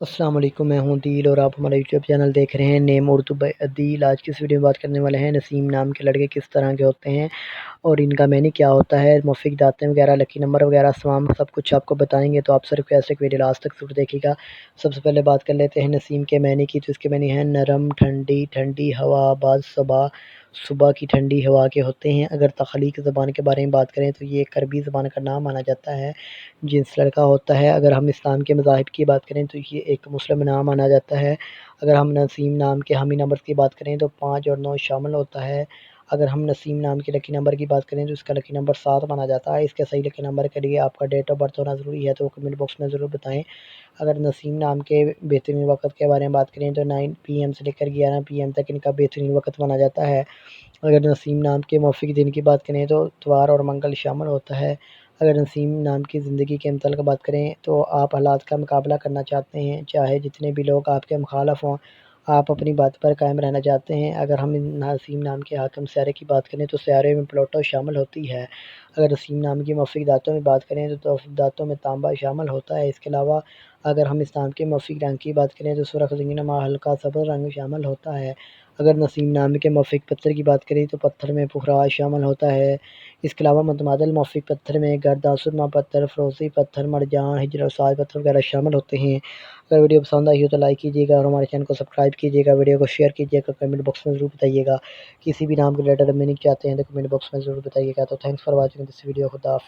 السلام علیکم، میں ہوں دل اور آپ ہمارا یوٹیوب چینل دیکھ رہے ہیں نیم اردو بائی عدیل۔ آج کی اس ویڈیو میں بات کرنے والے ہیں نسیم نام کے لڑکے کس طرح کے ہوتے ہیں اور ان کا معنی کیا ہوتا ہے، موفق داتیں وغیرہ، لکی نمبر وغیرہ سوام سب کچھ آپ کو بتائیں گے، تو آپ صرف ایسے ایک ویڈیو لاسٹ تک ضرور دیکھیے گا۔ سب سے پہلے بات کر لیتے ہیں نسیم کے معنی کی، تو اس کے معنی ہیں نرم، ٹھنڈی، ٹھنڈی ہوا، بعض صبح کی ٹھنڈی ہوا کے ہوتے ہیں۔ اگر تخلیق زبان کے بارے میں بات کریں تو یہ ایک عربی زبان کا نام مانا جاتا ہے جنس لڑکا ہوتا ہے۔ اگر ہم اسلام کے مذاہب کی بات کریں تو یہ ایک مسلم نام مانا جاتا ہے۔ اگر ہم نسیم نام کے حامی نمبر کی بات کریں تو 5 اور 9 شامل ہوتا ہے۔ اگر ہم نسیم نام کے لکی نمبر کی بات کریں تو اس کا لکی نمبر 7 مانا جاتا ہے۔ اس کے صحیح لکی نمبر کے لیے آپ کا ڈیٹ آف برتھ ہونا ضروری ہے، تو کمنٹ باکس میں ضرور بتائیں۔ اگر نسیم نام کے بہترین وقت کے بارے میں بات کریں تو 9 PM سے لے کر 11 PM تک ان کا بہترین وقت مانا جاتا ہے۔ اگر نسیم نام کے موفق دن کی بات کریں تو اتوار اور منگل شامل ہوتا ہے۔ اگر نسیم نام کی زندگی کے متعلق بات کریں تو آپ حالات کا مقابلہ کرنا چاہتے ہیں، چاہے جتنے بھی لوگ آپ کے مخالف ہوں، آپ اپنی بات پر قائم رہنا چاہتے ہیں۔ اگر ہم نسیم نام کے حاکم سیارے کی بات کریں تو سیارے میں پلوٹو شامل ہوتی ہے۔ اگر نسیم نام کی موفق دانتوں میں بات کریں تو دانتوں میں تانبا شامل ہوتا ہے۔ اس کے علاوہ اگر ہم اسلام کے موفق رنگ کی بات کریں تو سرخ زنگنما ہلکا سبز رنگ شامل ہوتا ہے۔ اگر نسیم نام کے موفق پتھر کی بات کریں تو پتھر میں پخراج شامل ہوتا ہے۔ اس کے علاوہ متبادل موفق پتھر میں گردہ، سرما پتھر، فروزی پتھر، مرجان، ہجر اور ساج پتھر وغیرہ شامل ہوتے ہیں۔ اگر ویڈیو پسند آئی ہو تو لائک کیجیے گا اور ہمارے چینل کو سبسکرائب کیجیے گا، ویڈیو کو شیئر کیجیے گا، کمنٹ باکس میں ضرور بتائیے گا۔ کسی بھی نام کے ریلیٹڈ میننگ چاہتے ہیں تو کمنٹ باکس میں ضرور بتائیے گا۔ تو thanks for watching this video, خدا حافظ۔